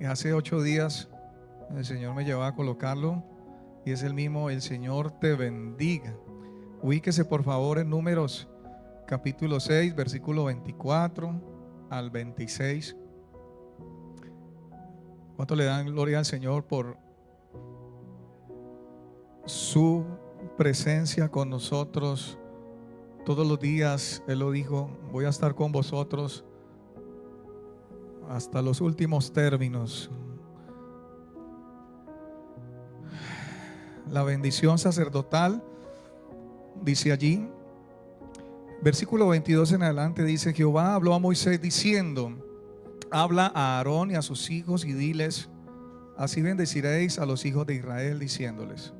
Hace 8 días el Señor me llevó a colocarlo y es el mismo: el Señor te bendiga. Ubíquese por favor en Números capítulo 6, versículo 24 al 26. ¿Cuánto le dan gloria al Señor por su presencia con nosotros todos los días? Él lo dijo: voy a estar con vosotros hasta los últimos términos. La bendición sacerdotal, dice allí, versículo 22 en adelante, dice: Jehová habló a Moisés diciendo: habla a Aarón y a sus hijos y diles: así bendeciréis a los hijos de Israel, diciéndoles: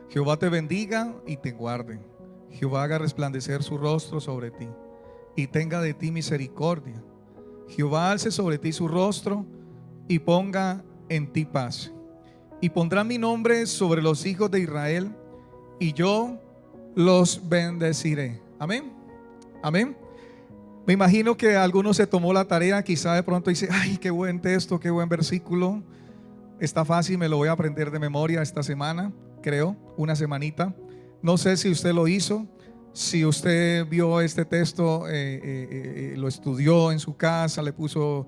Jehová te bendiga y te guarde. Jehová haga resplandecer su rostro sobre ti y tenga de ti misericordia. Jehová alce sobre ti su rostro y ponga en ti paz. Y pondrá mi nombre sobre los hijos de Israel y yo los bendeciré. Amén. Amén. Me imagino que alguno se tomó la tarea, quizá de pronto dice: ay, qué buen texto, qué buen versículo. Está fácil, me lo voy a aprender de memoria esta semana, creo, una semanita. No sé si usted lo hizo, si usted vio este texto, lo estudió en su casa, le puso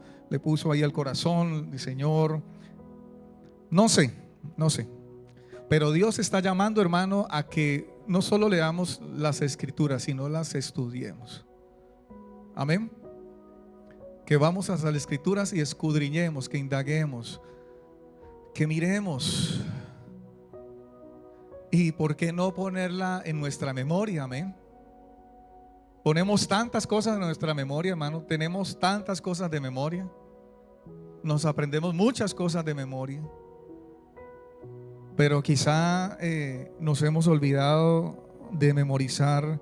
ahí al corazón, el Señor. No sé, no sé. Pero Dios está llamando, hermano, a que no solo leamos las escrituras, sino las estudiemos. Amén. Que vamos a las escrituras y escudriñemos, que indaguemos, que miremos. Y por qué no ponerla en nuestra memoria. Amén. Ponemos tantas cosas en nuestra memoria, hermano. Tenemos tantas cosas de memoria. Nos aprendemos muchas cosas de memoria. Pero quizá nos hemos olvidado de memorizar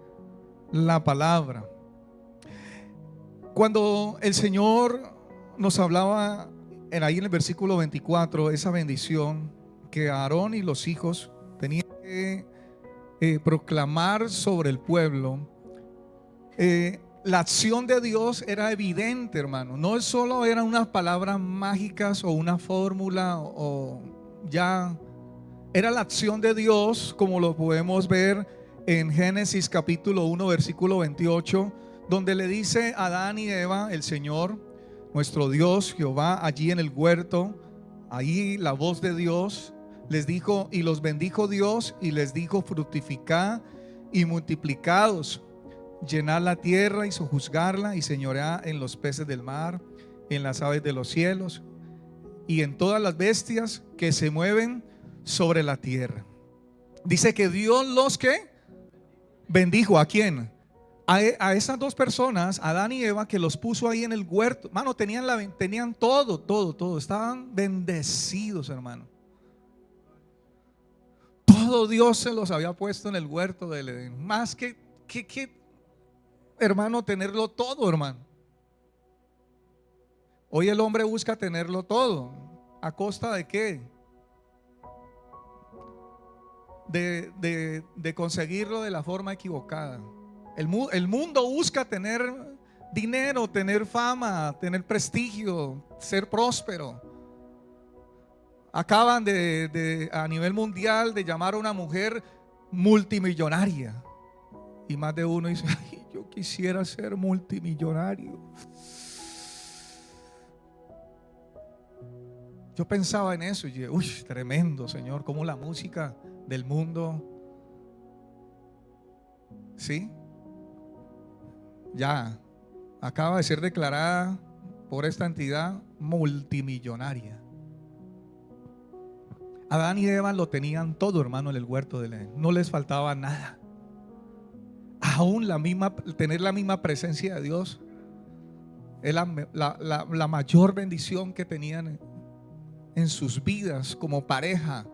la palabra. Cuando el Señor nos hablaba ahí en el versículo 24, esa bendición que Aarón y los hijos tenían que proclamar sobre el pueblo, la acción de Dios era evidente, hermano. No solo eran unas palabras mágicas o una fórmula o ya. Era la acción de Dios, como lo podemos ver en Génesis capítulo 1 versículo 28, donde le dice a Adán y Eva, el Señor, nuestro Dios, Jehová, allí en el huerto, ahí la voz de Dios les dijo: y los bendijo Dios y les dijo: fructificad y multiplicados, llenad la tierra y sojuzgarla y señoread en los peces del mar, en las aves de los cielos y en todas las bestias que se mueven sobre la tierra. Dice que Dios los que bendijo. ¿A quién? A esas dos personas, Adán y Eva, que los puso ahí en el huerto. Hermano, tenían todo. Estaban bendecidos, hermano. Todo Dios se los había puesto en el huerto del Edén. Más que hermano, tenerlo todo, hermano. Hoy el hombre busca tenerlo todo. ¿A costa de qué? De conseguirlo de la forma equivocada. El mundo busca tener dinero, tener fama, tener prestigio, ser próspero. Acaban a nivel mundial de llamar a una mujer multimillonaria. Y más de uno dice: ay, yo quisiera ser multimillonario. Yo pensaba en eso y dije: uy, tremendo, Señor, como la música del mundo, ¿sí? Ya acaba de ser declarada por esta entidad multimillonaria. Adán y Eva lo tenían todo, hermano, en el huerto del Edén. No les faltaba nada. Aún tener la misma presencia de Dios es la mayor bendición que tenían en sus vidas como pareja,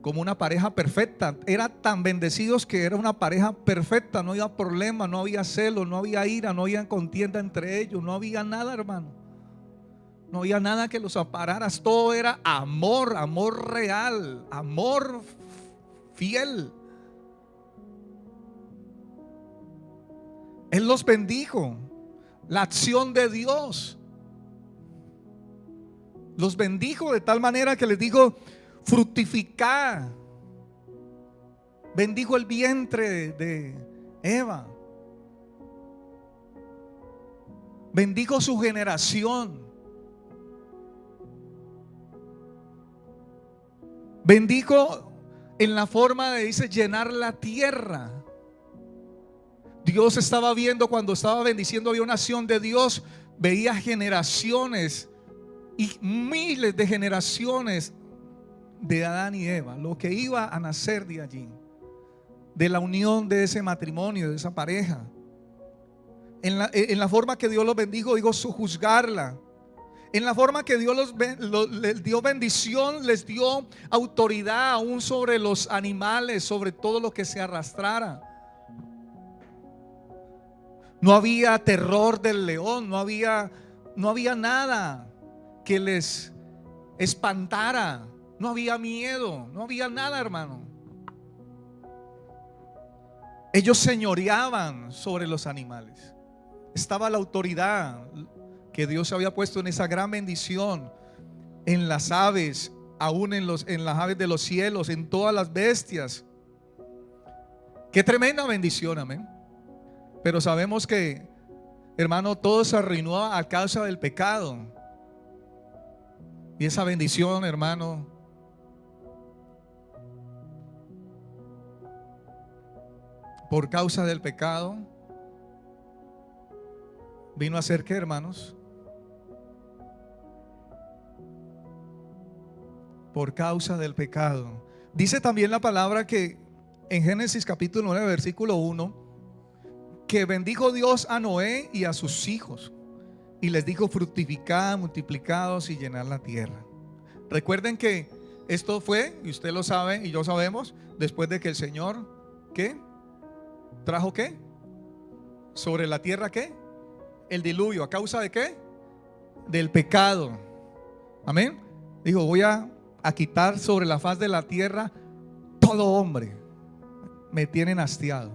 como una pareja perfecta. Eran tan bendecidos que era una pareja perfecta. No había problema, no había celos, no había ira, no había contienda entre ellos, no había nada, hermano. No había nada que los amparara. Todo era amor, amor real, amor fiel. Él los bendijo. La acción de Dios Los bendijo de tal manera que les dijo: fructificad. Bendijo el vientre de Eva. Bendijo su generación. Bendijo en la forma de, dice, llenar la tierra. Dios estaba viendo, cuando estaba bendiciendo, había una acción de Dios. Veía generaciones y miles de generaciones de Adán y Eva, lo que iba a nacer de allí, de la unión de ese matrimonio, de esa pareja. En la forma que Dios los bendijo, digo, juzgarla. En la forma que Dios les dio bendición, les dio autoridad aún sobre los animales, sobre todo lo que se arrastrara. No había terror del león, no había nada que les espantara, no había miedo, no había nada, hermano. Ellos señoreaban sobre los animales. Estaba la autoridad que Dios había puesto en esa gran bendición, en las aves, aún en las aves de los cielos, en todas las bestias. Qué tremenda bendición, amén. Pero sabemos que, hermano, todo se arruinó a causa del pecado. Y esa bendición, hermano, por causa del pecado, vino a ser, ¿qué, hermanos? Por causa del pecado. Dice también la palabra que en Génesis capítulo 9 versículo 1, que bendijo Dios a Noé y a sus hijos y les dijo: fructificad, multiplicados y llenad la tierra. Recuerden que esto fue, y usted lo sabe y yo sabemos, después de que el Señor, ¿qué? ¿Trajo qué? Sobre la tierra, ¿qué? El diluvio. ¿A causa de qué? Del pecado. Amén. Dijo: voy a quitar sobre la faz de la tierra todo hombre. Me tienen hastiado.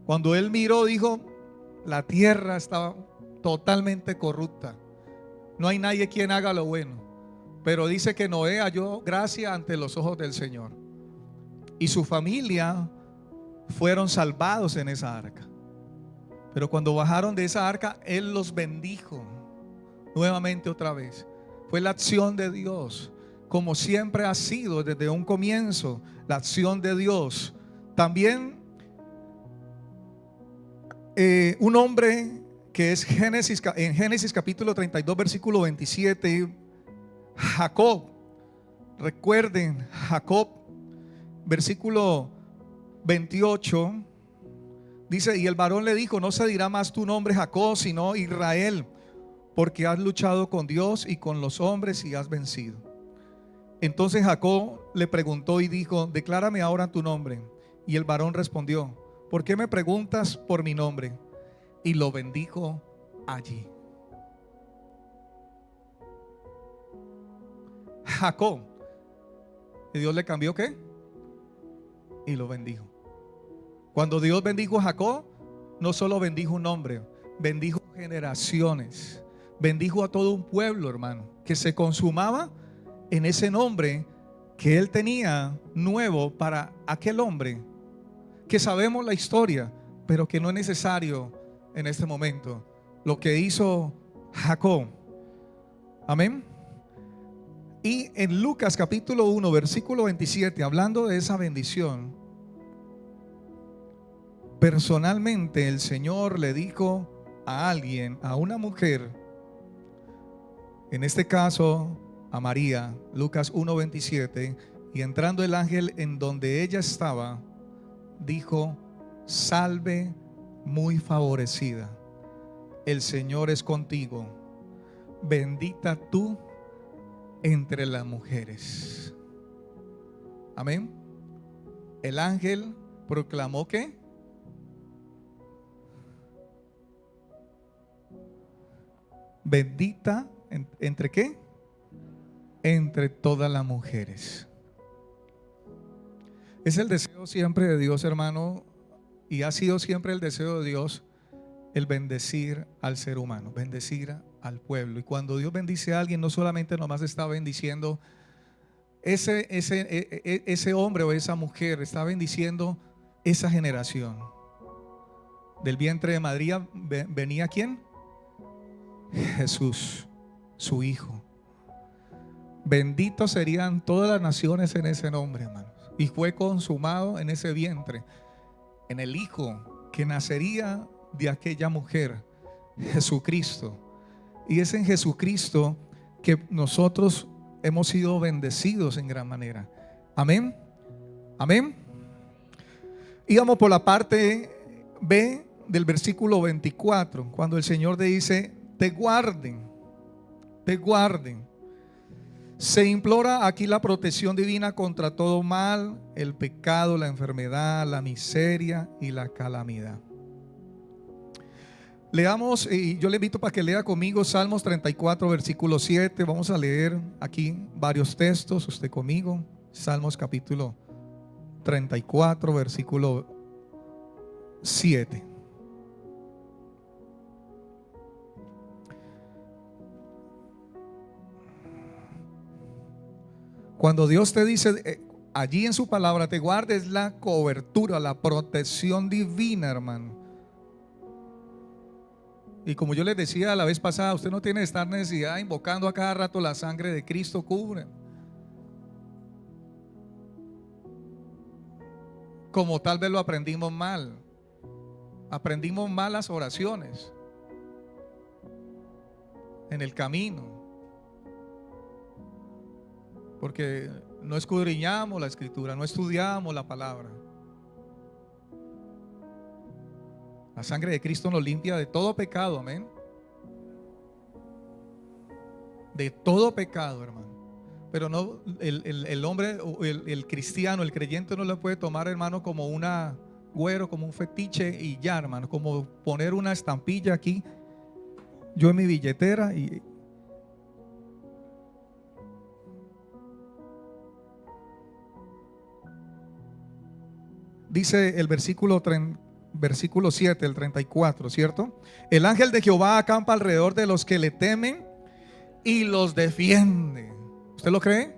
Cuando él miró, dijo: la tierra estaba totalmente corrupta. No hay nadie quien haga lo bueno. Pero dice que Noé halló gracia ante los ojos del Señor. Y su familia fueron salvados en esa arca. Pero cuando bajaron de esa arca, Él los bendijo nuevamente otra vez. Fue la acción de Dios, como siempre ha sido desde un comienzo, la acción de Dios. También un hombre que es en Génesis capítulo 32 versículo 27, Jacob. Recuerden, Jacob, versículo 28, dice: y el varón le dijo: no se dirá más tu nombre Jacob, sino Israel, porque has luchado con Dios y con los hombres y has vencido. Entonces Jacob le preguntó y dijo: declárame ahora tu nombre. Y el varón respondió: ¿por qué me preguntas por mi nombre? Y lo bendijo allí. Jacob, ¿y Dios le cambió qué? Y lo bendijo. Cuando Dios bendijo a Jacob, no solo bendijo un hombre, bendijo generaciones, bendijo a todo un pueblo, hermano, que se consumaba en ese nombre que él tenía nuevo para aquel hombre, que sabemos la historia, pero que no es necesario en este momento. Lo que hizo Jacob. Amén. Y en Lucas capítulo 1 versículo 27, hablando de esa bendición, personalmente el Señor le dijo a alguien, a una mujer, en este caso a María, Lucas 1:27, y entrando el ángel en donde ella estaba, dijo: salve muy favorecida, el Señor es contigo, bendita tú entre las mujeres. Amén. El ángel proclamó que bendita entre qué? Entre todas las mujeres. Es el deseo siempre de Dios, hermano, y ha sido siempre el deseo de Dios el bendecir al ser humano, bendecir al pueblo. Y cuando Dios bendice a alguien, no solamente nomás está bendiciendo ese hombre o esa mujer, está bendiciendo esa generación. Del vientre de María venía ¿quién? Jesús, su hijo. Benditos serían todas las naciones en ese nombre, hermanos. Y fue consumado en ese vientre, en el hijo que nacería de aquella mujer, Jesucristo. Y es en Jesucristo que nosotros hemos sido bendecidos en gran manera. Amén. Amén. Y vamos por la parte B del versículo 24, cuando el Señor te dice: te guarden, te guarden. Se implora aquí la protección divina contra todo mal, el pecado, la enfermedad, la miseria y la calamidad. Leamos, y yo le invito para que lea conmigo Salmos 34, versículo 7. Vamos a leer aquí varios textos, usted conmigo. Salmos capítulo 34, versículo 7. Cuando Dios te dice allí en su palabra, te guardes, la cobertura, la protección divina, hermano. Y como yo les decía la vez pasada, usted no tiene que estar necesidad invocando a cada rato la sangre de Cristo cubre. Como tal vez lo aprendimos mal. Aprendimos mal las oraciones en el camino, porque no escudriñamos la escritura, no estudiamos la palabra. La sangre de Cristo nos limpia de todo pecado, amén. De todo pecado, hermano. Pero no, el hombre, el cristiano, el creyente no lo puede tomar, hermano, como una güero, como un fetiche y ya, hermano. Como poner una estampilla aquí, yo en mi billetera y... Dice el versículo 7, el 34, ¿cierto? El ángel de Jehová acampa alrededor de los que le temen y los defiende. ¿Usted lo cree?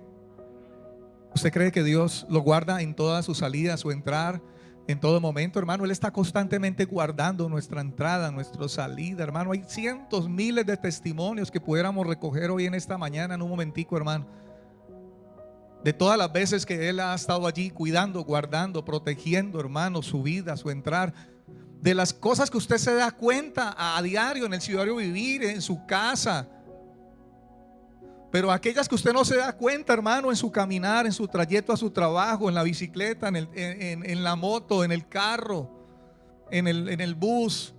¿Usted cree que Dios lo guarda en toda su salida, su entrar, en todo momento, hermano? Él está constantemente guardando nuestra entrada, nuestra salida, hermano. Hay cientos, miles de testimonios que pudiéramos recoger hoy en esta mañana en un momentico, hermano, de todas las veces que Él ha estado allí cuidando, guardando, protegiendo, hermano, su vida, su entrar. De las cosas que usted se da cuenta a diario en el diario vivir, en su casa. Pero aquellas que usted no se da cuenta, hermano, en su caminar, en su trayecto a su trabajo, en la bicicleta, en la moto, en el carro, en el bus,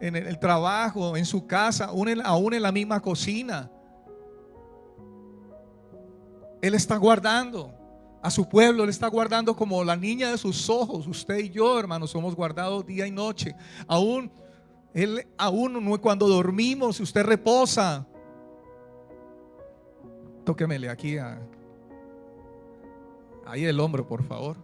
en el trabajo, en su casa, aún en la misma cocina. Él está guardando a su pueblo, Él está guardando como la niña de sus ojos. Usted y yo, hermanos, somos guardados día y noche. Aún cuando dormimos, si usted reposa, tóquemele aquí ahí el hombro, por favor.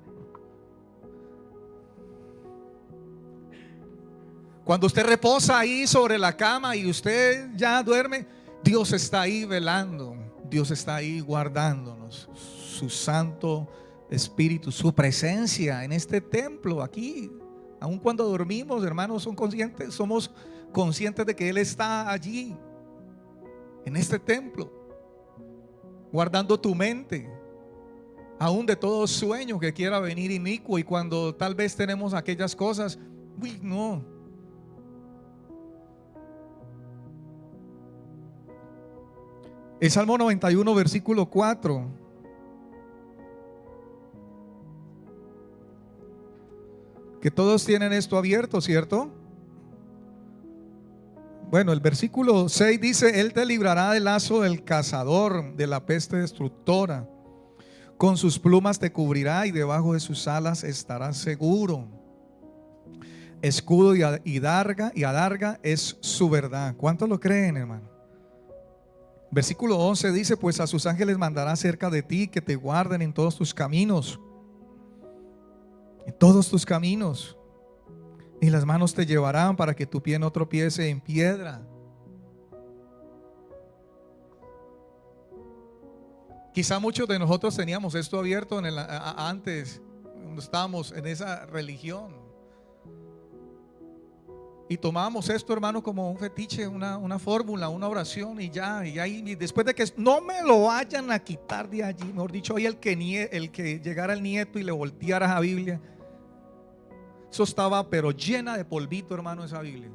Cuando usted reposa ahí sobre la cama y usted ya duerme, Dios está ahí velando. Dios está ahí guardándonos. Su Santo Espíritu, su presencia en este templo aquí. Aun cuando dormimos, hermanos, somos conscientes de que Él está allí, en este templo, guardando tu mente, aún de todo sueño que quiera venir inicuo. Y cuando tal vez tenemos aquellas cosas, uy, no. El Salmo 91, versículo 4. Que todos tienen esto abierto, ¿cierto? Bueno, el versículo 6 dice: Él te librará del lazo del cazador, de la peste destructora. Con sus plumas te cubrirá y debajo de sus alas estarás seguro. Escudo y adarga es su verdad. ¿Cuántos lo creen, hermano? Versículo 11 dice: pues a sus ángeles mandará cerca de ti, que te guarden en todos tus caminos. En todos tus caminos. Y las manos te llevarán para que tu pie no tropiece en piedra. Quizá muchos de nosotros teníamos esto abierto antes, cuando estábamos en esa religión. Y tomábamos esto, hermano, como un fetiche, una fórmula, una oración y ya. Y ahí, después de que no me lo vayan a quitar de allí, mejor dicho, hoy el que llegara el nieto y le volteara a la Biblia, eso estaba pero llena de polvito, hermano, esa Biblia.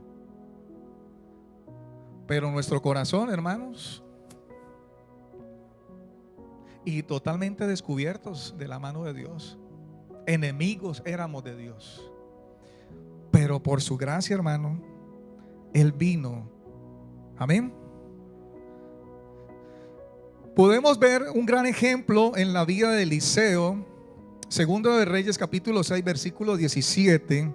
Pero nuestro corazón, hermanos, y totalmente descubiertos de la mano de Dios, enemigos éramos de Dios. Pero por su gracia, hermano, Él vino. Amén. Podemos ver un gran ejemplo en la vida de Eliseo. Segundo de Reyes capítulo 6 versículo 17.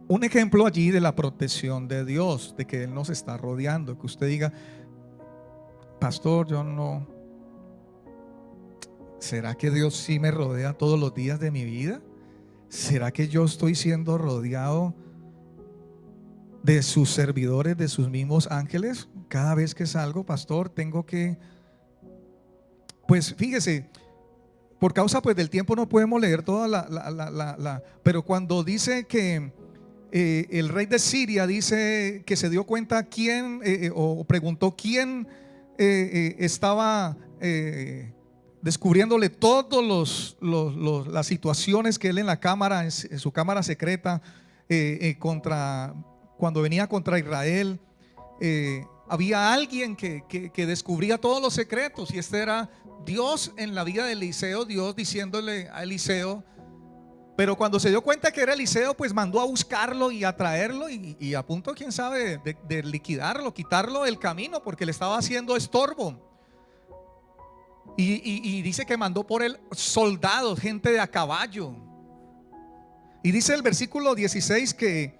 Un ejemplo allí de la protección de Dios, de que Él nos está rodeando. Que usted diga, pastor, yo no. ¿Será que Dios sí me rodea todos los días de mi vida? ¿Será que yo estoy siendo rodeado de sus servidores, de sus mismos ángeles? Cada vez que salgo, pastor, tengo que, pues fíjese, por causa pues del tiempo no podemos leer toda pero cuando dice que el rey de Siria dice que se dio cuenta quién o preguntó quién estaba descubriéndole todos las situaciones que él en la cámara, en su cámara secreta, cuando venía contra Israel, había alguien que descubría todos los secretos, y este era Dios en la vida de Eliseo, Dios diciéndole a Eliseo. Pero cuando se dio cuenta que era Eliseo, pues mandó a buscarlo y a traerlo, y a punto, quién sabe, de liquidarlo, quitarlo del camino, porque le estaba haciendo estorbo. Y dice que mandó por él soldados, gente de a caballo. Y dice el versículo 16 el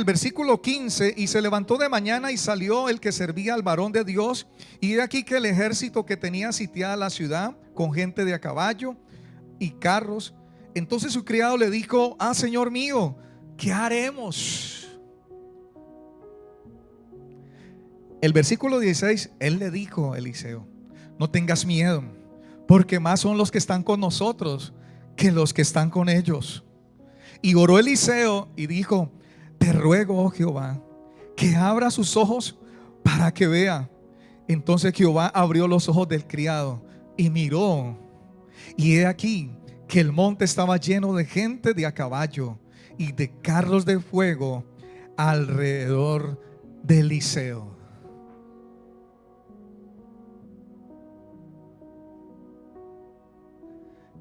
versículo 15: y se levantó de mañana y salió el que servía al varón de Dios, y he aquí que el ejército que tenía sitiada la ciudad con gente de a caballo y carros. Entonces su criado le dijo: Señor mío, ¿qué haremos? El versículo 16, él le dijo a Eliseo: no tengas miedo, porque más son los que están con nosotros que los que están con ellos. Y oró Eliseo y dijo: te ruego, oh Jehová, que abra sus ojos para que vea. Entonces Jehová abrió los ojos del criado y miró, y he aquí que el monte estaba lleno de gente de a caballo y de carros de fuego alrededor de Eliseo.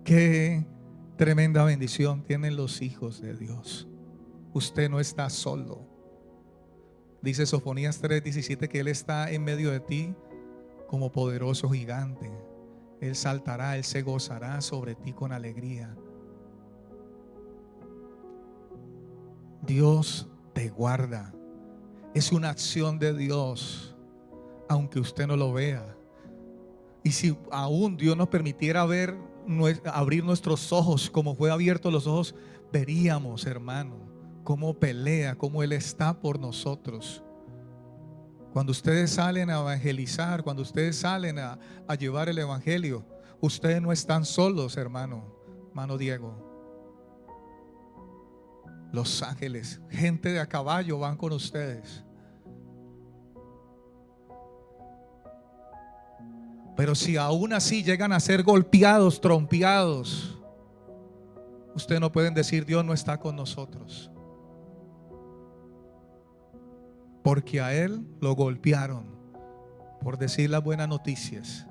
Qué tremenda bendición tienen los hijos de Dios. Usted no está solo. Dice Sofonías 3:17 que Él está en medio de ti como poderoso gigante. Él saltará, Él se gozará sobre ti con alegría. Dios te guarda. Es una acción de Dios, aunque usted no lo vea. Y si aún Dios nos permitiera abrir nuestros ojos como fue abierto los ojos, veríamos, hermano, cómo pelea, cómo Él está por nosotros. Cuando ustedes salen a evangelizar, cuando ustedes salen a llevar el evangelio, ustedes no están solos, hermano Diego. Los ángeles, gente de a caballo van con ustedes. Pero si aún así llegan a ser golpeados, trompeados, ustedes no pueden decir: Dios no está con nosotros, porque a Él lo golpearon por decir las buenas noticias.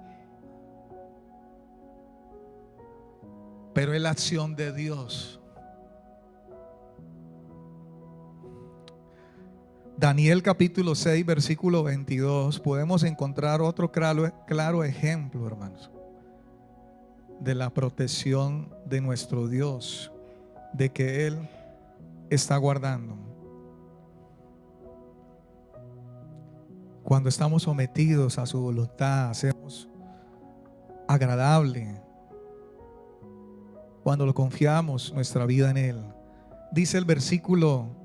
Pero es la acción de Dios. Daniel capítulo 6 versículo 22, podemos encontrar otro claro ejemplo, hermanos, de la protección de nuestro Dios, de que Él está guardando. Cuando estamos sometidos a su voluntad, hacemos agradable. Cuando lo confiamos nuestra vida en Él. Dice el versículo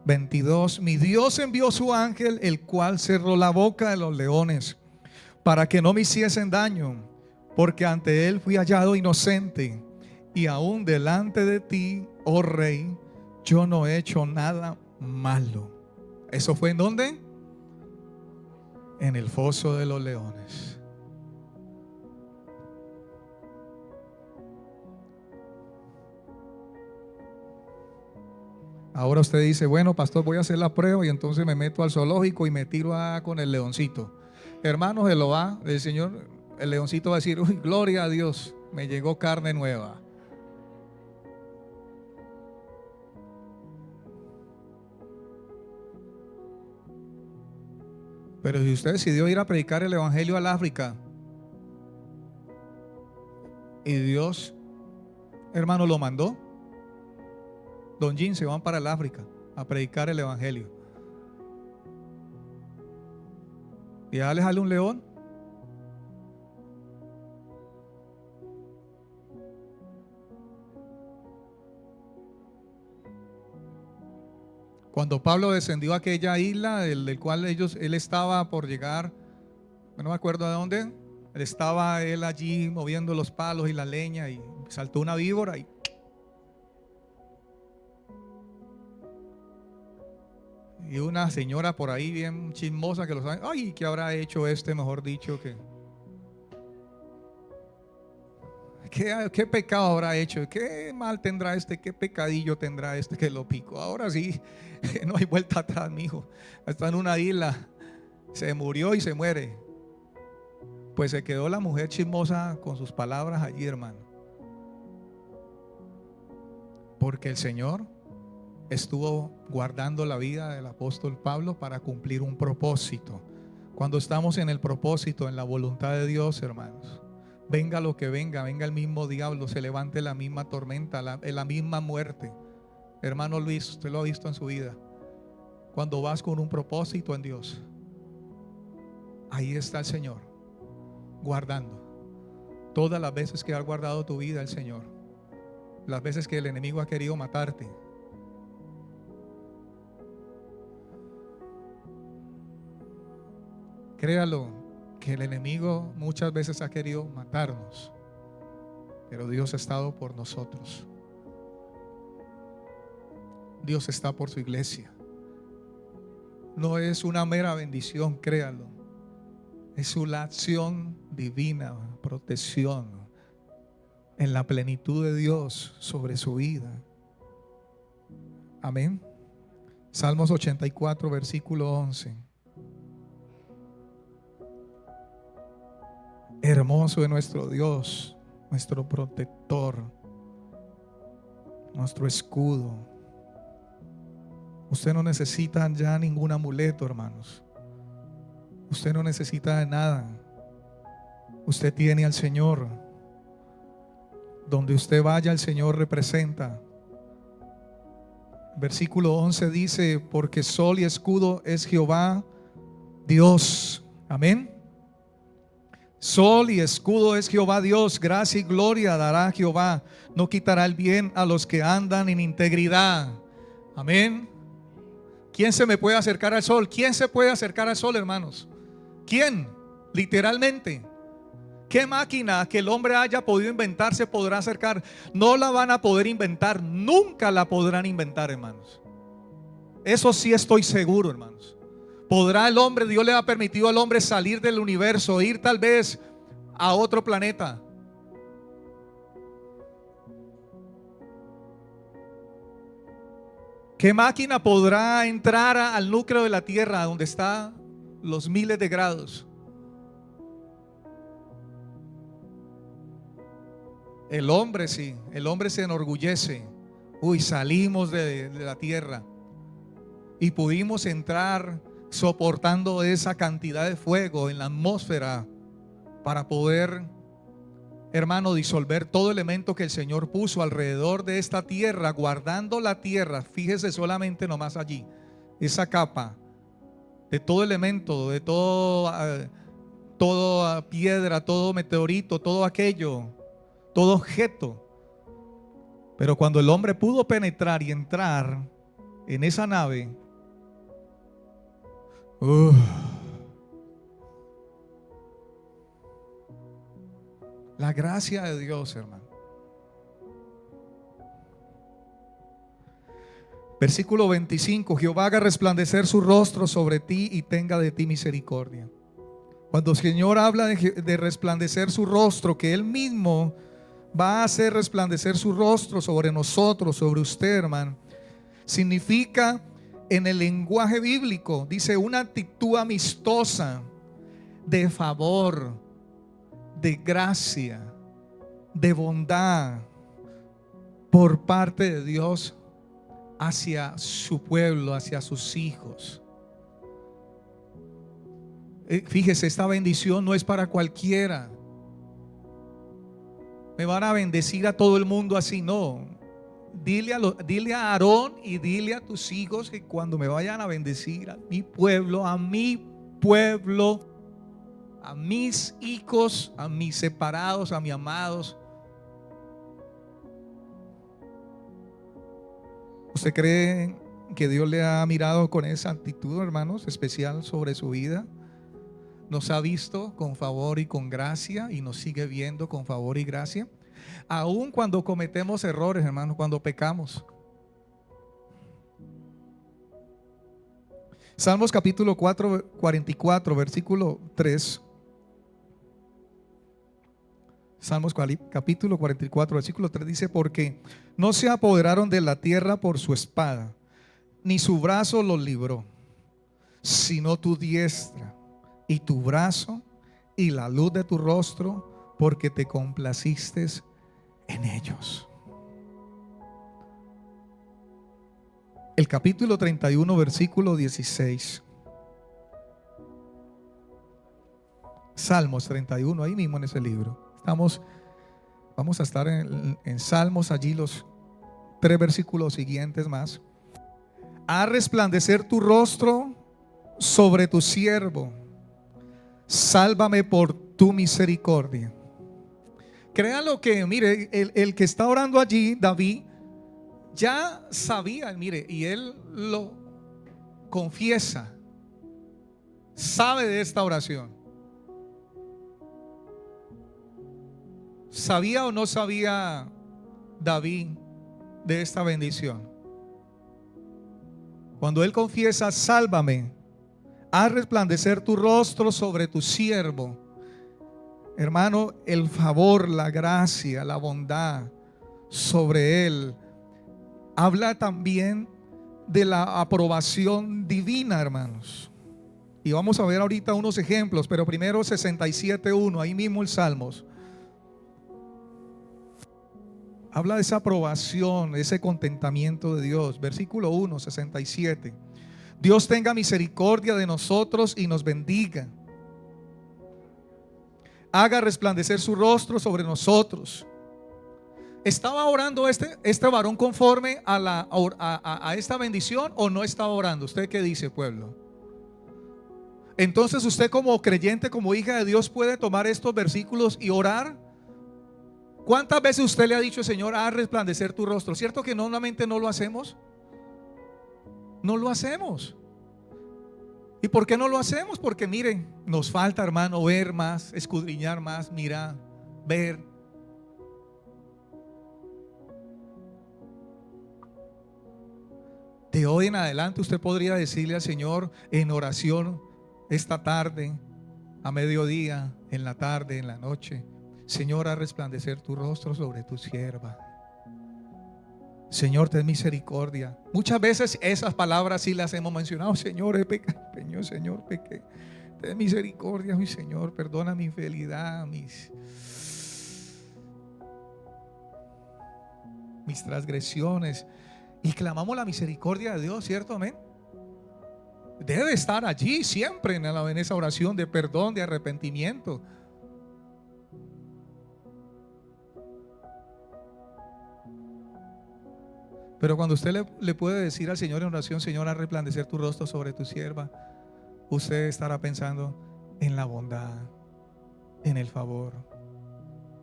22: mi Dios envió su ángel, el cual cerró la boca de los leones para que no me hiciesen daño, porque ante él fui hallado inocente, y aún delante de ti, oh rey, yo no he hecho nada malo. ¿Eso fue en dónde? En el foso de los leones. Ahora usted dice, bueno, pastor, voy a hacer la prueba y entonces me meto al zoológico y me tiro con el leoncito. Hermanos, Jehová, el Señor, el leoncito va a decir, uy, gloria a Dios, me llegó carne nueva. Pero si usted decidió ir a predicar el evangelio al África y Dios, hermano, lo mandó, Don Jim, se van para el África a predicar el evangelio. Y ya le sale un león. Cuando Pablo descendió a aquella isla del cual él estaba por llegar, no me acuerdo de dónde, estaba él allí moviendo los palos y la leña y saltó una víbora y una señora por ahí bien chismosa que lo sabe, ay, ¿qué habrá hecho mejor dicho, ¿qué pecado habrá hecho? ¿Qué mal tendrá qué pecadillo tendrá que lo picó? Ahora sí, no hay vuelta atrás, mijo. Está en una isla, se murió y se muere. Pues se quedó la mujer chismosa con sus palabras allí, hermano. Porque el Señor estuvo guardando la vida del apóstol Pablo para cumplir un propósito. Cuando estamos en el propósito, en la voluntad de Dios, hermanos, venga lo que venga, venga el mismo diablo, se levante la misma tormenta, la misma muerte. Hermano Luis, usted lo ha visto en su vida. Cuando vas con un propósito en Dios, ahí está el Señor guardando. Todas las veces que ha guardado tu vida el Señor, las veces que el enemigo ha querido matarte, créalo que el enemigo muchas veces ha querido matarnos, pero Dios ha estado por nosotros. Dios está por su iglesia. No es una mera bendición, créalo. Es una acción divina, protección en la plenitud de Dios sobre su vida. Amén. Salmos 84, versículo 11. Hermoso es nuestro Dios, nuestro protector, nuestro escudo. Usted no necesita ya ningún amuleto, hermanos. Usted no necesita de nada. Usted tiene al Señor. Donde usted vaya, el Señor representa. Versículo 11 dice: porque sol y escudo es Jehová Dios. Amén. Sol y escudo es Jehová Dios. Gracia y gloria dará Jehová. No quitará el bien a los que andan en integridad. Amén. ¿Quién se me puede acercar al sol? ¿Quién se puede acercar al sol, hermanos? ¿Quién? Literalmente. ¿Qué máquina que el hombre haya podido inventar se podrá acercar? No la van a poder inventar. Nunca la podrán inventar, hermanos. Eso sí estoy seguro, hermanos. ¿Podrá el hombre? Dios le ha permitido al hombre salir del universo, ir tal vez a otro planeta. ¿Qué máquina podrá entrar al núcleo de la Tierra, donde están los miles de grados? El hombre sí, el hombre se enorgullece. Uy, salimos de la Tierra y pudimos entrar soportando esa cantidad de fuego en la atmósfera para poder, hermano, disolver todo elemento que el Señor puso alrededor de esta tierra, guardando la tierra. Fíjese solamente nomás allí, esa capa de todo elemento, de toda piedra, todo meteorito, todo aquello, todo objeto. Pero cuando el hombre pudo penetrar y entrar en esa nave, La gracia de Dios, hermano. Versículo 25: Jehová haga resplandecer su rostro sobre ti y tenga de ti misericordia. Cuando el Señor habla de resplandecer su rostro, que Él mismo va a hacer resplandecer su rostro sobre nosotros, sobre usted, hermano, significa en el lenguaje bíblico, dice, una actitud amistosa, de favor, de gracia, de bondad por parte de Dios hacia su pueblo, hacia sus hijos. Fíjese, esta bendición no es para cualquiera. Me van a bendecir a todo el mundo así, no. Dile a Aarón y dile a tus hijos que cuando me vayan a bendecir a mi pueblo, a mis hijos, a mis separados, a mis amados. ¿Usted cree que Dios le ha mirado con esa actitud, hermanos, especial sobre su vida? Nos ha visto con favor y con gracia y nos sigue viendo con favor y gracia, aun cuando cometemos errores, hermanos, cuando pecamos. Salmos capítulo 44, versículo 3. Salmos capítulo 44, versículo 3 dice: porque no se apoderaron de la tierra por su espada, ni su brazo los libró, sino tu diestra y tu brazo y la luz de tu rostro, porque te complaciste en ellos. El capítulo 31, versículo 16. Salmos 31, ahí mismo en ese libro. Vamos a estar en Salmos, allí los 3 versículos siguientes más. Haz resplandecer tu rostro sobre tu siervo, sálvame por tu misericordia. Créalo que, mire, el que está orando allí, David, ya sabía, mire, y él lo confiesa, sabe de esta oración. ¿Sabía o no sabía David de esta bendición? Cuando él confiesa, sálvame, haz resplandecer tu rostro sobre tu siervo. Hermano, el favor, la gracia, la bondad sobre él habla también de la aprobación divina, hermanos. Y vamos a ver ahorita unos ejemplos, pero primero 67:1, ahí mismo el Salmos. Habla de esa aprobación, ese contentamiento de Dios. Versículo 1, 67. Dios tenga misericordia de nosotros y nos bendiga. Haga resplandecer su rostro sobre nosotros. ¿Estaba orando este varón conforme a esta bendición o no estaba orando? ¿Usted qué dice, pueblo? Entonces usted como creyente, como hija de Dios, puede tomar estos versículos y orar. ¿Cuántas veces usted le ha dicho, Señor, haz resplandecer tu rostro? ¿Cierto que normalmente no lo hacemos? No lo hacemos. ¿Y por qué no lo hacemos? Porque miren, nos falta, hermano, ver más, escudriñar más, mirar, ver. De hoy en adelante usted podría decirle al Señor en oración esta tarde, a mediodía, en la tarde, en la noche: Señor, haz resplandecer tu rostro sobre tu sierva. Señor, ten misericordia. Muchas veces esas palabras sí las hemos mencionado. Señor, he pecado. Señor, pequé. Ten misericordia, mi Señor. Perdona mi infidelidad, mis transgresiones. Y clamamos la misericordia de Dios, ¿cierto? Amén. Debe estar allí siempre en esa oración de perdón, de arrepentimiento. Pero cuando usted le puede decir al Señor en oración: Señor, haz resplandecer tu rostro sobre tu sierva, usted estará pensando en la bondad, en el favor,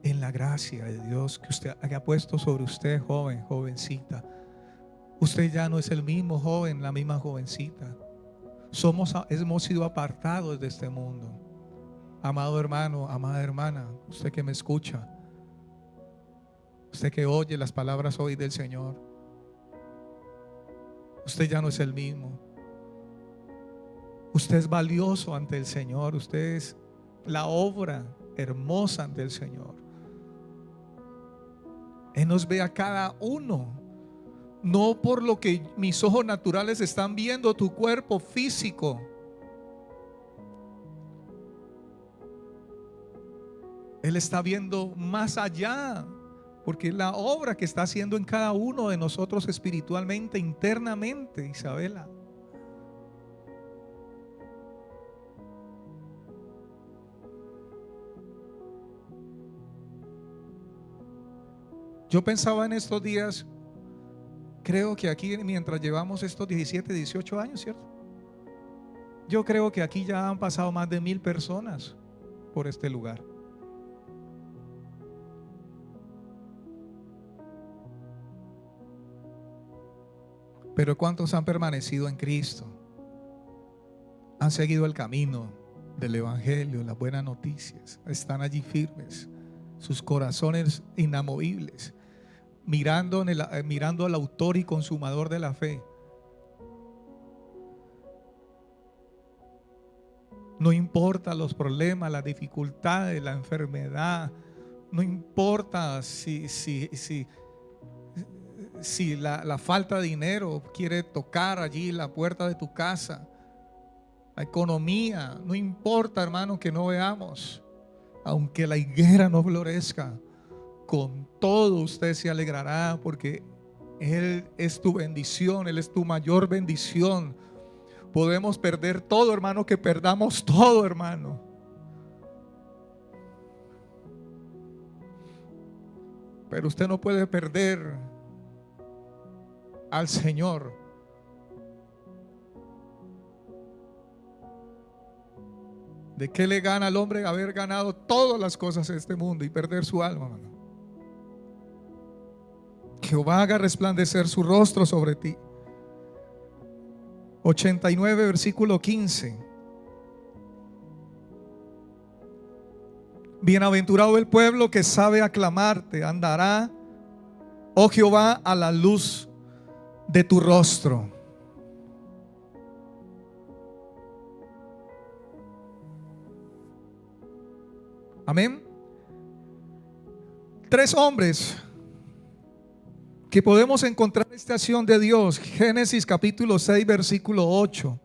en la gracia de Dios que ha puesto sobre usted, joven, jovencita. Usted ya no es el mismo joven, la misma jovencita. Hemos sido apartados de este mundo. Amado hermano, amada hermana, usted que me escucha, usted que oye las palabras hoy del Señor, usted ya no es el mismo. Usted es valioso ante el Señor. Usted es la obra hermosa ante el Señor. Él nos ve a cada uno, no por lo que mis ojos naturales están viendo tu cuerpo físico. Él está viendo más allá, porque es la obra que está haciendo en cada uno de nosotros espiritualmente, internamente, Isabela. Yo pensaba en estos días, creo que aquí mientras llevamos estos 17, 18 años, ¿cierto? Yo creo que aquí ya han pasado más de 1000 personas por este lugar. Pero ¿cuántos han permanecido en Cristo? Han seguido el camino del Evangelio, las buenas noticias. Están allí firmes, sus corazones inamovibles, mirando al autor y consumador de la fe. No importa los problemas, las dificultades, la enfermedad. No importa si la falta de dinero quiere tocar allí la puerta de tu casa. La economía, no importa, hermano, que no veamos. Aunque la higuera no florezca, con todo usted se alegrará, porque Él es tu bendición, Él es tu mayor bendición. Podemos perder todo, hermano, que perdamos todo, hermano. Pero usted no puede perder al Señor. ¿De qué le gana al hombre haber ganado todas las cosas en este mundo y perder su alma, hermano? Jehová haga resplandecer su rostro sobre ti. 89, versículo 15. Bienaventurado el pueblo que sabe aclamarte, andará, oh Jehová, a la luz de tu rostro. Amén. 3 hombres que podemos encontrar esta acción de Dios. Génesis capítulo 6, versículo 8.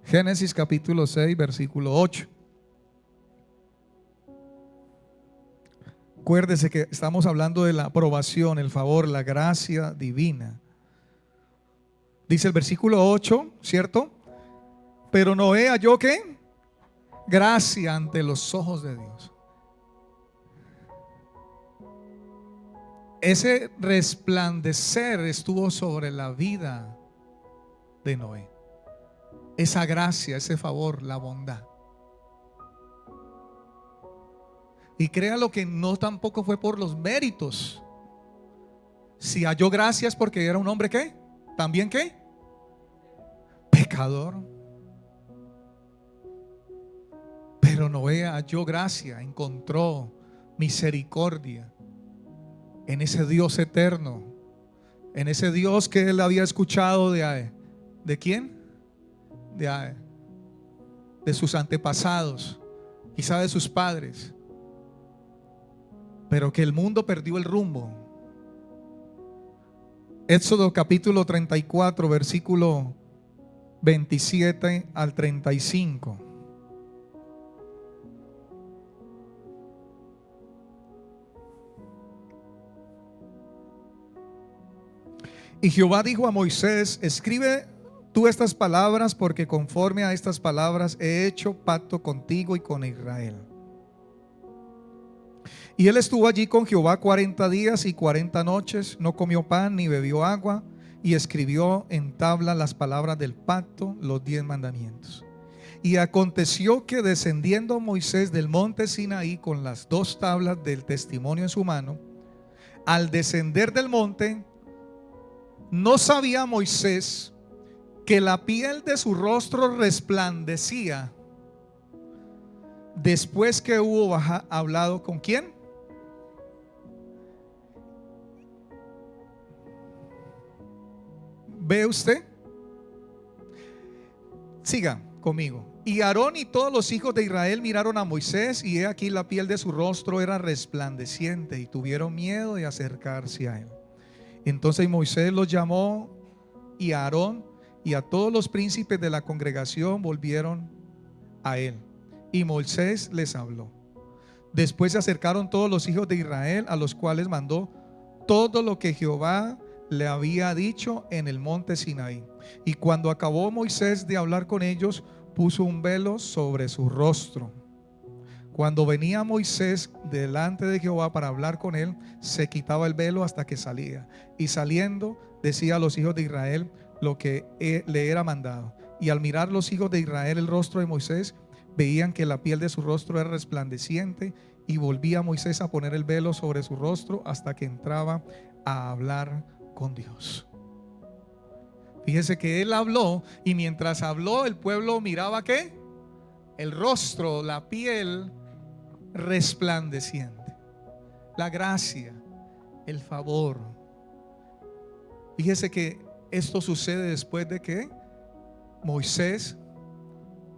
Génesis capítulo 6, versículo 8. Acuérdese que estamos hablando de la aprobación, el favor, la gracia divina. Dice el versículo 8, ¿cierto? Pero Noé halló ¿qué? Gracia ante los ojos de Dios. Ese resplandecer estuvo sobre la vida de Noé. Esa gracia, ese favor, la bondad. Y créalo que no tampoco fue por los méritos. Si halló gracias porque era un hombre ¿qué? También ¿qué? Pecador. Pero Noé halló gracia, encontró misericordia en ese Dios eterno, en ese Dios que él había escuchado ¿de quién? De sus antepasados, quizá de sus padres, pero que el mundo perdió el rumbo. Éxodo capítulo 34, versículo 27 al 35. Y Jehová dijo a Moisés: escribe tú estas palabras, porque conforme a estas palabras he hecho pacto contigo y con Israel. Y él estuvo allí con Jehová 40 días y 40 noches, no comió pan ni bebió agua, y escribió en tabla las palabras del pacto, los 10 mandamientos. Y aconteció que descendiendo Moisés del monte Sinaí con las 2 tablas del testimonio en su mano, al descender del monte, ¿No sabía Moisés que la piel de su rostro resplandecía después que hubo hablado con quién? ¿Ve usted? Siga conmigo. Y Aarón y todos los hijos de Israel miraron a Moisés, y he aquí la piel de su rostro era resplandeciente, y tuvieron miedo de acercarse a él. Entonces Moisés los llamó, y a Aarón y a todos los príncipes de la congregación volvieron a él, y Moisés les habló. Después se acercaron todos los hijos de Israel, a los cuales mandó todo lo que Jehová le había dicho en el monte Sinaí. Y cuando acabó Moisés de hablar con ellos, puso un velo sobre su rostro. Cuando venía Moisés delante de Jehová para hablar con él, se quitaba el velo hasta que salía. Y saliendo, decía a los hijos de Israel lo que le era mandado. Y al mirar los hijos de Israel el rostro de Moisés, veían que la piel de su rostro era resplandeciente, y volvía Moisés a poner el velo sobre su rostro hasta que entraba a hablar con Dios. Fíjese que él habló, y mientras habló el pueblo miraba ¿qué? El rostro, la piel resplandeciente, la gracia, el favor. Fíjese que esto sucede después de que Moisés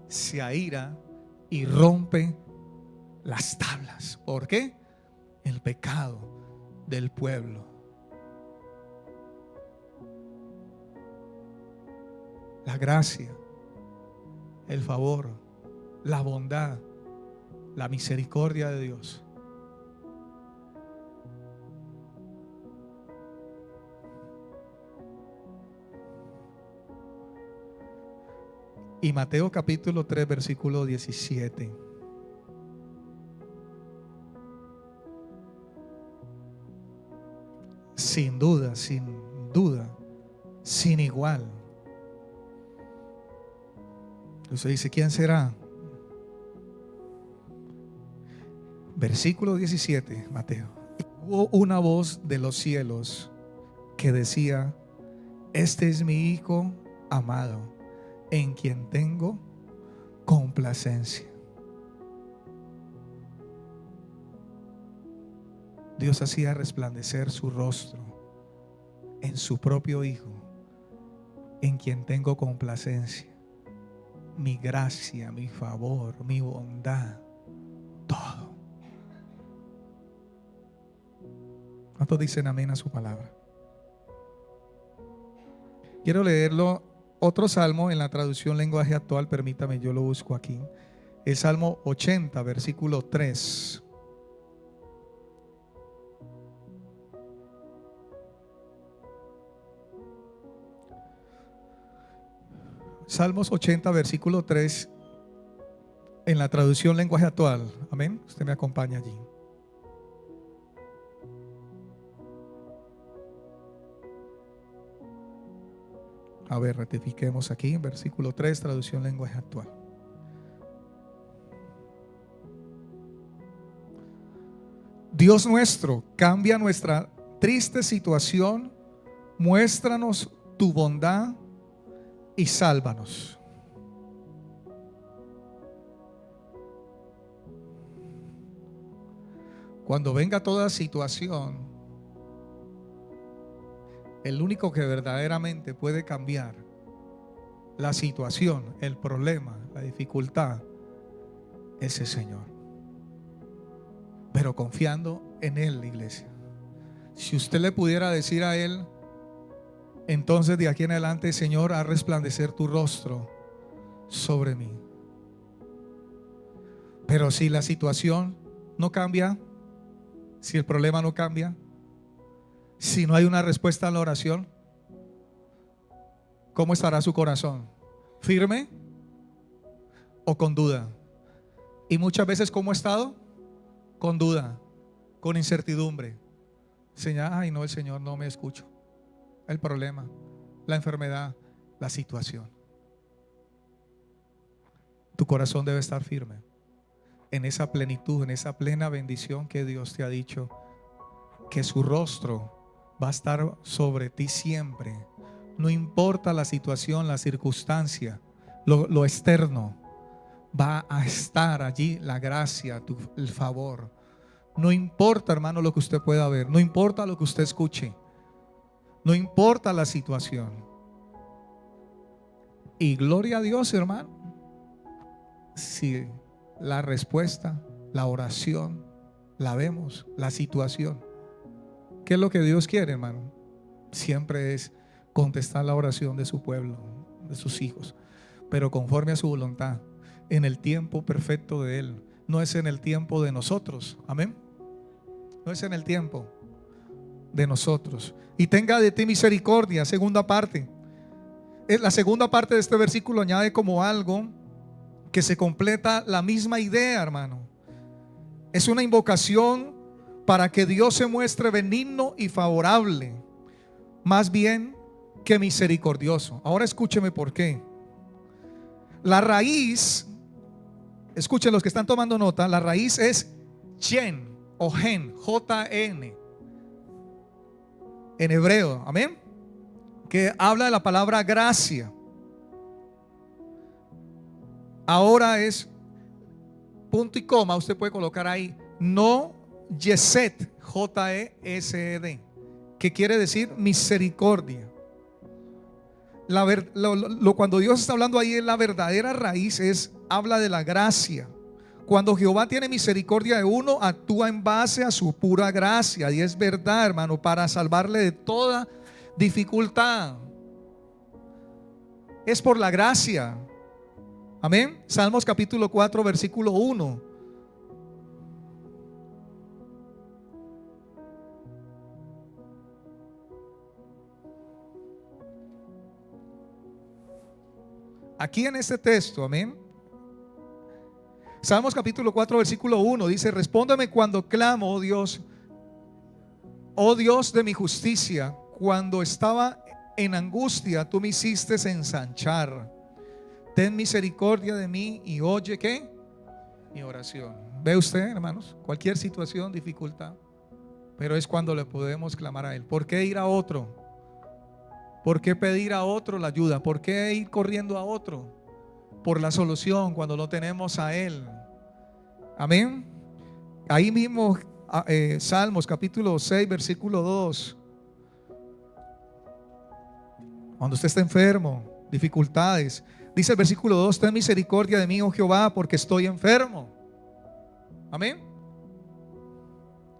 se aira y rompe las tablas. ¿Por qué? El pecado del pueblo. La gracia, el favor, la bondad, la misericordia de Dios. Y Mateo capítulo 3 versículo 17. Sin duda, sin igual. Usted dice, ¿quién será? Versículo 17, Mateo. Hubo una voz de los cielos que decía: este es mi Hijo amado, en quien tengo complacencia. Dios hacía resplandecer su rostro en su propio Hijo, en quien tengo complacencia. Mi gracia, mi favor, mi bondad, todo. ¿Cuántos dicen amén a su palabra? Quiero leerlo, otro salmo en la traducción lenguaje actual. Permítame, yo lo busco aquí. El Salmo 80, versículo 3. Salmos 80, versículo 3, en la traducción lenguaje actual. Amén. Usted me acompaña allí. A ver, ratifiquemos aquí, versículo 3, traducción lenguaje actual. Dios nuestro, cambia nuestra triste situación, muéstranos tu bondad y sálvanos. Cuando venga toda situación, el único que verdaderamente puede cambiar la situación, el problema, la dificultad, es el Señor. Pero confiando en Él, iglesia. Si usted le pudiera decir a Él, entonces de aquí en adelante, Señor, haz resplandecer tu rostro sobre mí. Pero si la situación no cambia, si el problema no cambia, si no hay una respuesta a la oración, ¿cómo estará su corazón? ¿Firme o con duda? Y muchas veces, ¿cómo ha estado? Con duda, con incertidumbre. Señal, ay no, el Señor no me escucha. El problema, la enfermedad, la situación. Tu corazón debe estar firme en esa plenitud, en esa plena bendición que Dios te ha dicho, que su rostro va a estar sobre ti siempre. No importa la situación, la circunstancia, lo externo, va a estar allí la gracia, el favor. No importa, hermano, lo que usted pueda ver, no importa lo que usted escuche, no importa la situación. Y gloria a Dios, hermano, si la respuesta, la oración, la vemos, la situación. ¿Qué es lo que Dios quiere, hermano? Siempre es contestar la oración de su pueblo, de sus hijos, pero conforme a su voluntad, en el tiempo perfecto de Él. No es en el tiempo de nosotros. Amén. No es en el tiempo de nosotros. Y tenga de ti misericordia. Segunda parte. La segunda parte de este versículo añade como algo que se completa la misma idea, hermano. Es una invocación para que Dios se muestre benigno y favorable, más bien que misericordioso. Ahora escúcheme por qué. La raíz, escuchen los que están tomando nota, la raíz es yen o gen, J-N, en hebreo, amén, que habla de la palabra gracia. Ahora es punto y coma, usted puede colocar ahí, no Yesed, J-E-S-E-D, que quiere decir misericordia. Cuando Dios está hablando ahí en la verdadera raíz habla de la gracia. Cuando Jehová tiene misericordia de uno, actúa en base a su pura gracia. Y es verdad, hermano, para salvarle de toda dificultad. Es por la gracia. Amén. Salmos capítulo 4, versículo 1. Aquí en este texto, amén. Salmos capítulo 4, versículo 1 dice: respóndeme cuando clamo, oh Dios de mi justicia. Cuando estaba en angustia, tú me hiciste ensanchar. Ten misericordia de mí y oye, ¿qué? Mi oración. ¿Ve usted, hermanos? Cualquier situación, dificultad, pero es cuando le podemos clamar a Él. ¿Por qué ir a otro? ¿Por qué pedir a otro la ayuda? ¿Por qué ir corriendo a otro por la solución cuando lo tenemos a Él? Amén. Ahí mismo, Salmos capítulo 6, versículo 2. Cuando usted está enfermo, dificultades, dice el versículo 2: ten misericordia de mí, oh Jehová, porque estoy enfermo. Amén.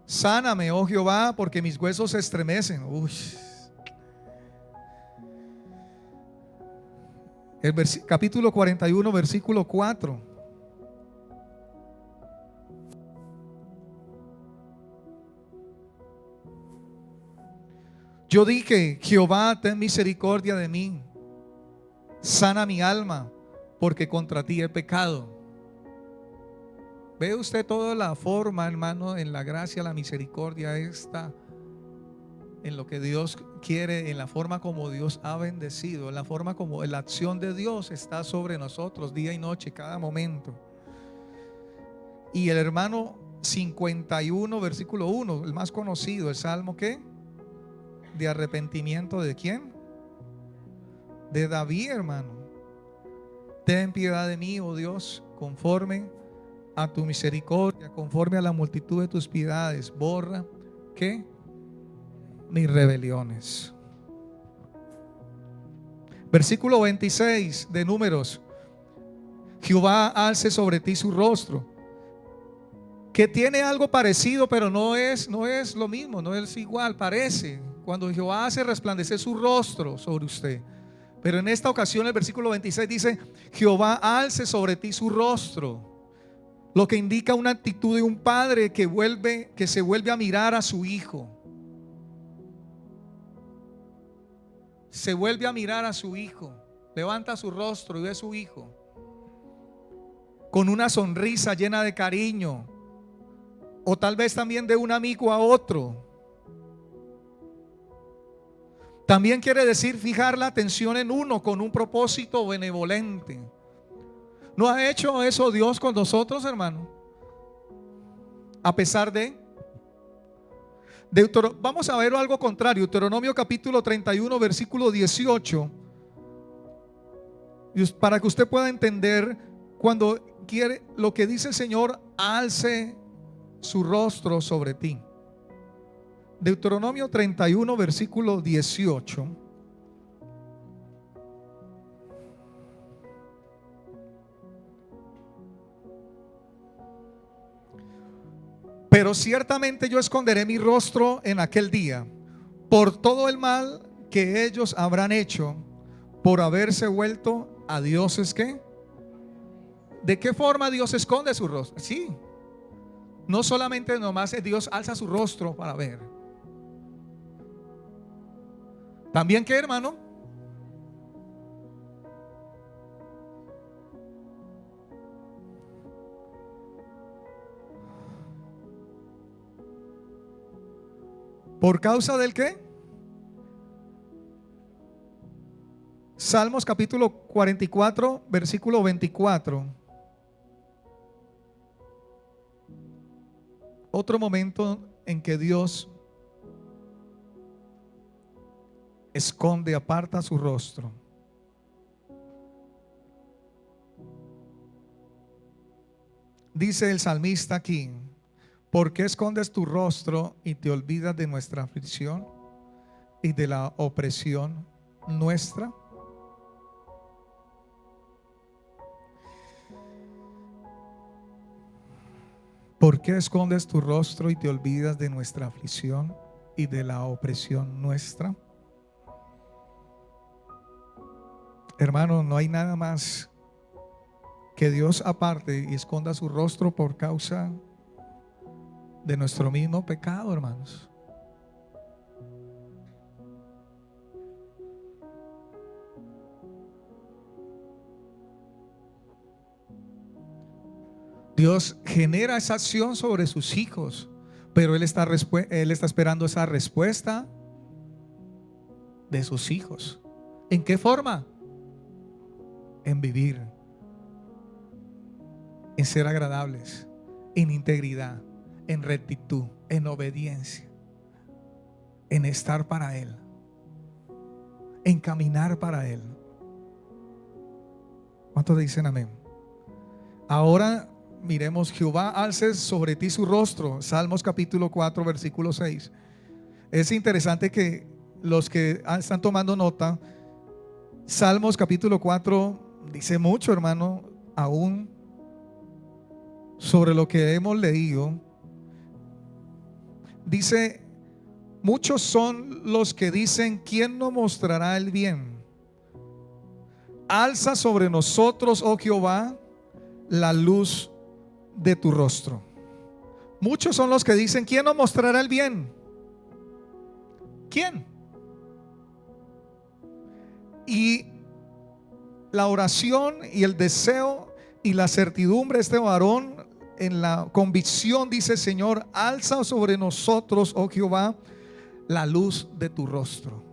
Sáname, oh Jehová, porque mis huesos se estremecen. Uy. El capítulo 41, versículo 4. Yo dije: Jehová, ten misericordia de mí, sana mi alma, porque contra ti he pecado. ¿Ve usted toda la forma, hermano, en la gracia, la misericordia está en lo que Dios quiere, en la forma como Dios ha bendecido, en la forma como la acción de Dios está sobre nosotros día y noche, cada momento? Y el hermano 51, versículo 1, el más conocido, el salmo ¿qué? De arrepentimiento. ¿De quién? De David, hermano. Ten piedad de mí, oh Dios, conforme a tu misericordia, conforme a la multitud de tus piedades, borra ¿qué? Mis rebeliones. Versículo 26 de Números: Jehová alce sobre ti su rostro. Que tiene algo parecido, pero no es lo mismo, no es igual, parece. Cuando Jehová hace resplandecer su rostro sobre usted. Pero en esta ocasión el versículo 26 dice: Jehová alce sobre ti su rostro. Lo que indica una actitud de un padre que se vuelve a mirar a su hijo. Se vuelve a mirar a su hijo, levanta su rostro y ve a su hijo con una sonrisa llena de cariño, o tal vez también de un amigo a otro. También quiere decir fijar la atención en uno con un propósito benevolente. ¿No ha hecho eso Dios con nosotros, hermano? A pesar de Vamos a ver algo contrario. Deuteronomio capítulo 31, versículo 18. Para que usted pueda entender cuando quiere lo que dice el Señor: alce su rostro sobre ti. Deuteronomio 31, versículo 18. Pero ciertamente yo esconderé mi rostro en aquel día por todo el mal que ellos habrán hecho, por haberse vuelto a dioses que. ¿De qué forma Dios esconde su rostro? Sí, no solamente nomás Dios alza su rostro para ver. También, ¿qué, hermano? ¿Por causa del qué? Salmos capítulo 44, versículo 24. Otro momento en que Dios esconde, aparta su rostro. Dice el salmista aquí: ¿por qué escondes tu rostro y te olvidas de nuestra aflicción y de la opresión nuestra? ¿Por qué escondes tu rostro y te olvidas de nuestra aflicción y de la opresión nuestra? Hermano, no hay nada más que Dios aparte y esconda su rostro por causa de nuestro mismo pecado, hermanos. Dios genera esa acción sobre sus hijos, pero Él está esperando esa respuesta de sus hijos. ¿En qué forma? En vivir, en ser agradables, en integridad, en rectitud, en obediencia, en estar para Él, en caminar para Él. ¿Cuántos dicen amén? Ahora miremos: Jehová alce sobre ti su rostro. Salmos capítulo 4, versículo 6. Es interesante que los que están tomando nota, Salmos capítulo 4 dice mucho, hermano, aún sobre lo que hemos leído. Dice: muchos son los que dicen, ¿quién nos mostrará el bien? Alza sobre nosotros, oh Jehová, la luz de tu rostro. Muchos son los que dicen, ¿quién nos mostrará el bien? ¿Quién? Y la oración y el deseo y la certidumbre de este varón, en la convicción, dice: Señor, alza sobre nosotros, oh Jehová, la luz de tu rostro.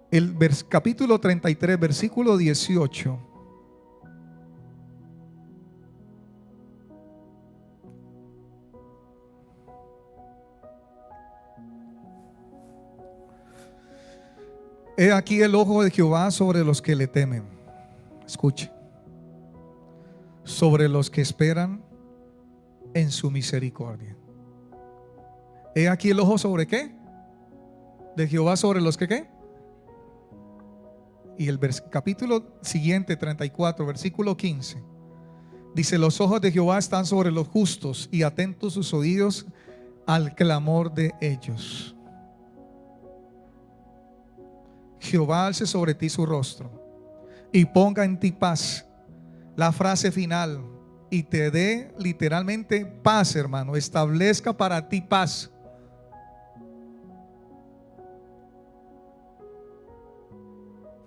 El capítulo 33, versículo 18. He aquí el ojo de Jehová sobre los que le temen. Escuche: sobre los que esperan en su misericordia. He aquí el ojo sobre ¿qué? De Jehová sobre los que ¿qué? Y el capítulo siguiente, 34, versículo 15, dice: los ojos de Jehová están sobre los justos y atentos sus oídos al clamor de ellos. Jehová alce sobre ti su rostro y ponga en ti paz. La frase final: y te dé literalmente paz, hermano. Establezca para ti paz.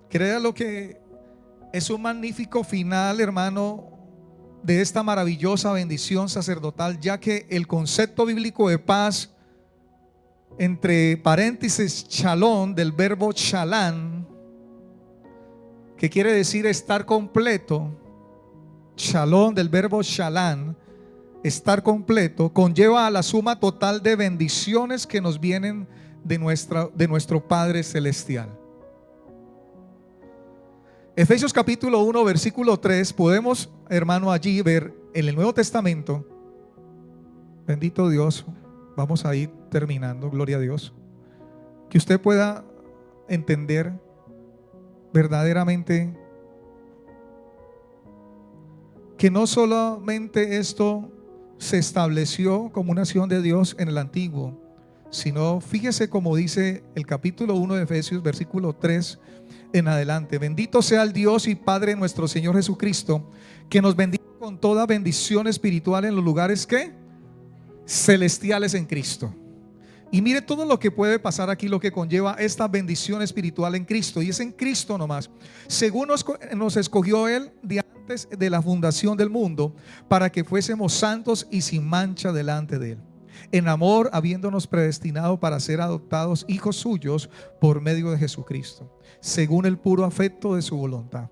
Crea lo que es un magnífico final, hermano, de esta maravillosa bendición sacerdotal, ya que el concepto bíblico de paz, entre paréntesis shalom, del verbo shalom, que quiere decir estar completo. Shalom, del verbo shalom, estar completo, conlleva a la suma total de bendiciones que nos vienen de nuestro Padre Celestial. Efesios capítulo 1 versículo 3, podemos, hermano, allí ver en el Nuevo Testamento. Bendito Dios, vamos a ir terminando, gloria a Dios, que usted pueda entender verdaderamente que no solamente esto se estableció como una acción de Dios en el antiguo, sino fíjese como dice el capítulo 1 de Efesios versículo 3 en adelante: bendito sea el Dios y Padre de nuestro Señor Jesucristo, que nos bendiga con toda bendición espiritual en los lugares que celestiales en Cristo. Y mire todo lo que puede pasar aquí, lo que conlleva esta bendición espiritual en Cristo, y es en Cristo nomás. Según nos escogió Él de antes de la fundación del mundo, para que fuésemos santos y sin mancha delante de Él, en amor, habiéndonos predestinado para ser adoptados hijos suyos por medio de Jesucristo, según el puro afecto de su voluntad,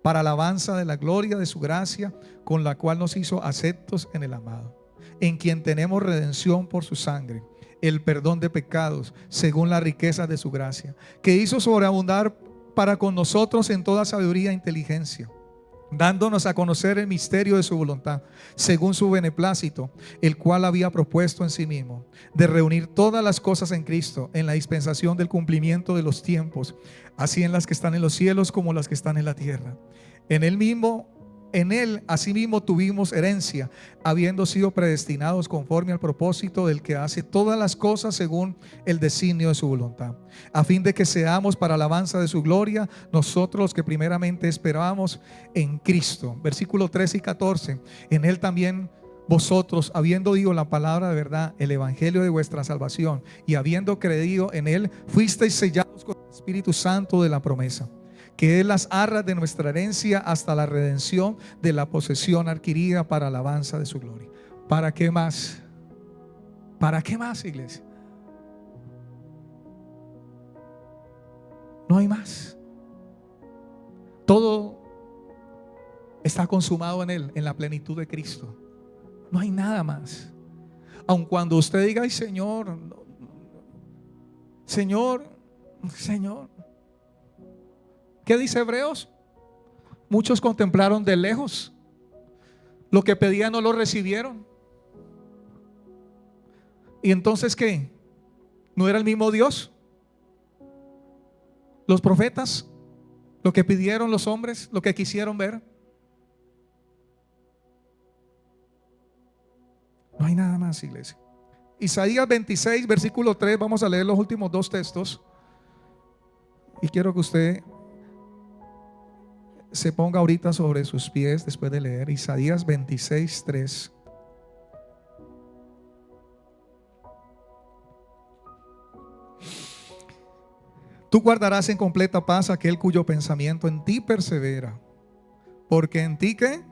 para alabanza de la gloria de su gracia, con la cual nos hizo aceptos en el amado, en quien tenemos redención por su sangre, el perdón de pecados, según la riqueza de su gracia, que hizo sobreabundar para con nosotros en toda sabiduría e inteligencia, dándonos a conocer el misterio de su voluntad, según su beneplácito, el cual había propuesto en sí mismo, de reunir todas las cosas en Cristo, en la dispensación del cumplimiento de los tiempos, así en las que están en los cielos como las que están en la tierra. En él asimismo tuvimos herencia, habiendo sido predestinados conforme al propósito del que hace todas las cosas según el designio de su voluntad, a fin de que seamos para alabanza de su gloria, nosotros los que primeramente esperábamos en Cristo. Versículo 13 y 14: en él también vosotros, habiendo oído la palabra de verdad, el evangelio de vuestra salvación, y habiendo creído en él, fuisteis sellados con el Espíritu Santo de la promesa, que es las arras de nuestra herencia hasta la redención de la posesión adquirida para alabanza de su gloria. ¿Para qué más? ¿Para qué más, iglesia? No hay más. Todo está consumado en Él, en la plenitud de Cristo. No hay nada más. Aun cuando usted diga: ay, Señor, Señor, Señor. ¿Qué dice Hebreos? Muchos contemplaron de lejos, lo que pedían no lo recibieron. ¿Y entonces qué? ¿No era el mismo Dios? Los profetas, lo que pidieron los hombres, lo que quisieron ver. No hay nada más, iglesia. Isaías 26 versículo 3, vamos a leer los últimos dos textos, y quiero que usted se ponga ahorita sobre sus pies después de leer Isaías 26, 3. Tú guardarás en completa paz aquel cuyo pensamiento en ti persevera, porque en ti ¿qué?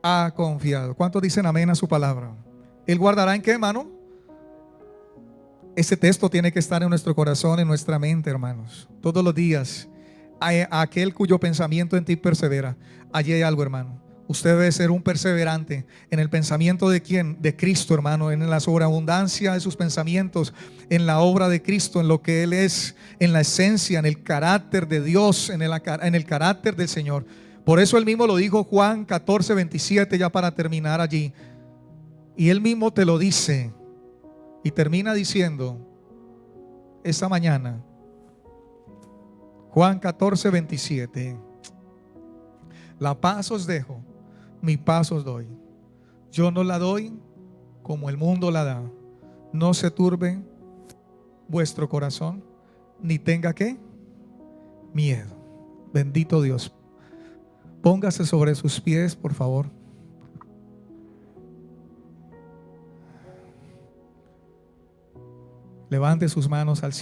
Ha confiado. ¿Cuántos dicen amén a su palabra? Él guardará en qué, hermano. Ese texto tiene que estar en nuestro corazón, en nuestra mente, hermanos, todos los días. A aquel cuyo pensamiento en ti persevera. Allí hay algo, hermano. Usted debe ser un perseverante en el pensamiento de ¿quién? De Cristo, hermano, en la sobreabundancia de sus pensamientos, en la obra de Cristo, en lo que Él es, en la esencia, en el carácter de Dios, en el carácter del Señor. Por eso Él mismo lo dijo, Juan 14, 27, ya para terminar allí. Y Él mismo te lo dice y termina diciendo esta mañana, Juan 14, 27: la paz os dejo, mi paz os doy. Yo no la doy como el mundo la da. No se turbe vuestro corazón, ni tenga ¿qué? Miedo. Bendito Dios. Póngase sobre sus pies, por favor. Levante sus manos al cielo.